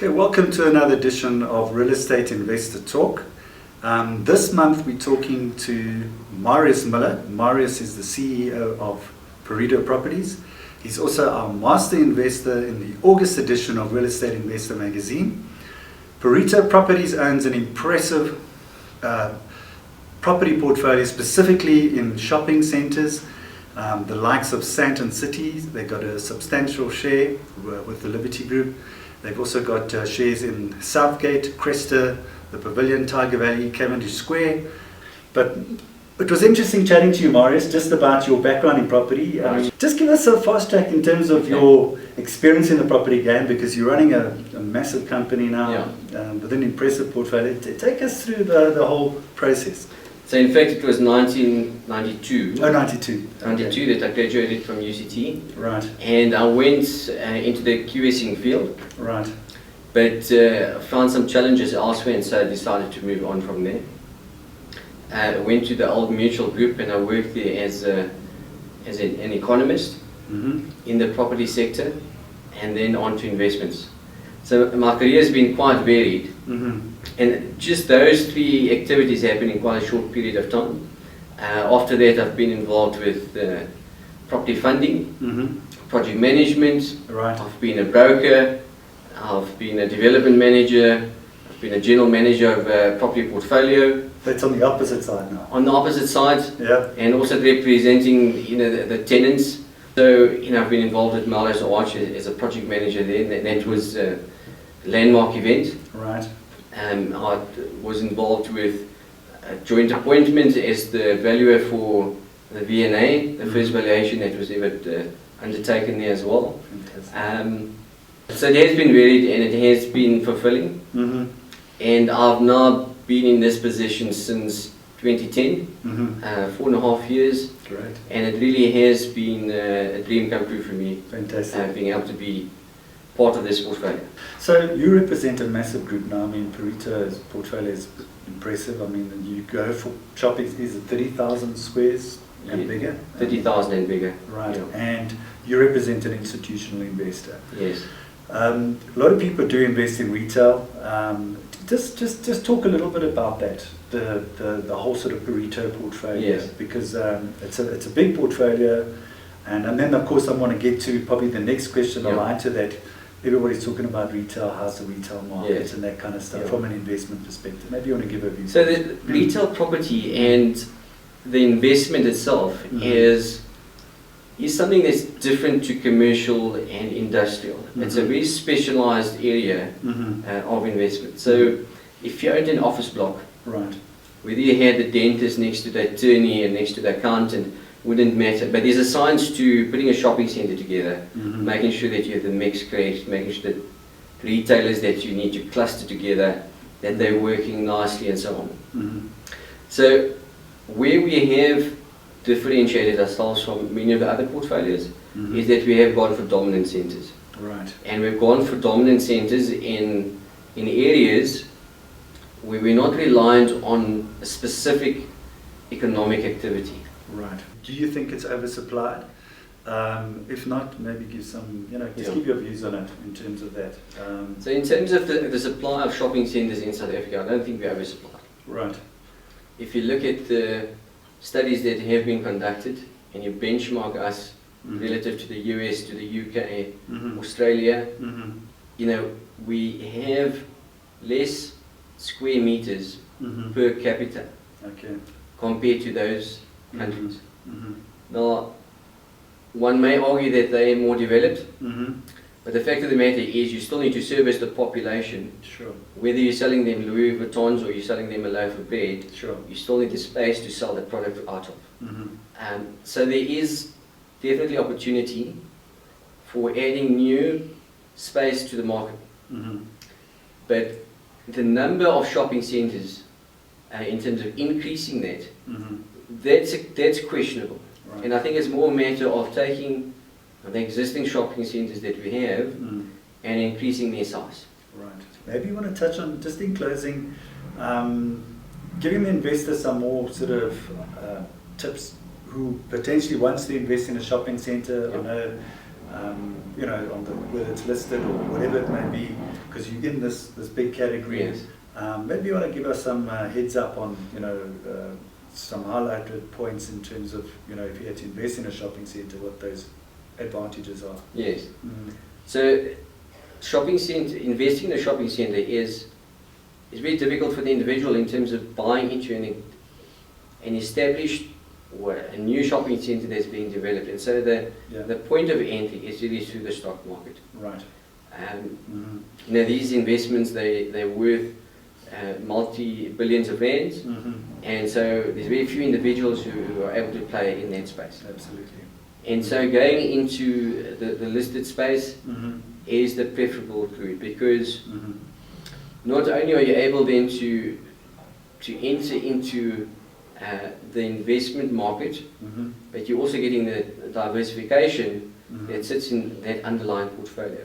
Okay, welcome to another edition of Real Estate Investor Talk. This month we're talking to Marius Muller. Marius is the CEO of Pareto Properties. He's also our master investor in the August edition of Real Estate Investor magazine. Pareto Properties owns an impressive property portfolio, specifically in shopping centres, the likes of Sandton City. They've got a substantial share with the Liberty Group. They've also got shares in Southgate, Cresta, the Pavilion, Tiger Valley, Cavendish Square. But it was interesting chatting to you, Marius, just about your background in property. Just give us a fast track in terms of your experience in the property game, because you're running a massive company now with an impressive portfolio. Take us through the whole process. So in fact it was 1992. Oh, 92. 92 Okay. that I graduated from UCT. Right. And I went into the QSing field. Right. But found some challenges elsewhere, and so I decided to move on from there. I went to the Old Mutual Group and I worked there as an economist in the property sector, and then on to investments. So my career has been quite varied. And just those three activities happened in quite a short period of time. After that I've been involved with property funding, project management. Right. I've been a broker, I've been a development manager, I've been a general manager of a property portfolio. That's on the opposite side now. On the opposite side, Yeah. and also representing the tenants. So I've been involved with Marius Muller as a project manager there, and that was a landmark event. Right. I was involved with a joint appointment as the valuer for the V&A, the first valuation that was ever undertaken there as well. So it has been varied and it has been fulfilling. And I've now been in this position since 2010, 4.5 years. Great. And it really has been a dream come true for me. Fantastic. Being able to be part of this portfolio. So you represent a massive group now. I mean, Pareto's portfolio is impressive. I mean, you go for shopping, is it 30,000 squares and bigger? 30,000 and bigger. Right. Yeah. And you represent an institutional investor. Yes. A lot of people do invest in retail. Just talk a little bit about that, the whole sort of Pareto portfolio. Yes. Because it's a big portfolio, and then of course I want to get to probably the next question aligned to that. Everybody's talking about retail, how's the retail market and that kind of stuff from an investment perspective. Maybe you want to give a view. So the retail property and the investment itself is something that's different to commercial and industrial. It's a very specialized area of investment. So if you owned an office block, right, whether you had the dentist next to the attorney and next to the accountant, wouldn't matter. But there's a science to putting a shopping center together, making sure that you have the mix correct, making sure that retailers that you need to cluster together, that they're working nicely and so on. So where we have differentiated ourselves from many of the other portfolios is that we have gone for dominant centers. Right. And we've gone for dominant centers in areas where we're not reliant on a specific economic activity. Right. Do you think it's oversupplied? If not, maybe give some, give your views on it in terms of that. So in terms of the supply of shopping centres in South Africa, I don't think we're oversupplied. Right. If you look at the studies that have been conducted and you benchmark us relative to the US, to the UK, Australia, we have less square meters per capita compared to those countries. Now, one may argue that they are more developed, but the fact of the matter is you still need to service the population. Sure. Whether you're selling them Louis Vuittons or you're selling them a loaf of bread, Sure. you still need the space to sell the product out of. So there is definitely opportunity for adding new space to the market. But the number of shopping centres, in terms of increasing that, that's questionable. Right. And I think it's more a matter of taking the existing shopping centres that we have and increasing their size. Right. Maybe you want to touch on, just in closing, giving the investor some more sort of tips who potentially wants to invest in a shopping centre. I know you know, on the, whether it's listed or whatever it may be, because you're in this big category. Yes. Maybe you want to give us some heads up on, you know, some highlighted points in terms of, you know, if you had to invest in a shopping centre, what those advantages are. Yes. So shopping centre, investing in a shopping centre is very difficult for the individual in terms of buying into an established or a new shopping centre that's being developed. And so the point of entry is really through the stock market. Right. You know, these investments, they're worth multi-billions of rands, and so there's very few individuals who are able to play in that space. Absolutely. And so going into the listed space is the preferable route, because not only are you able then to enter into the investment market, but you're also getting the diversification that sits in that underlying portfolio.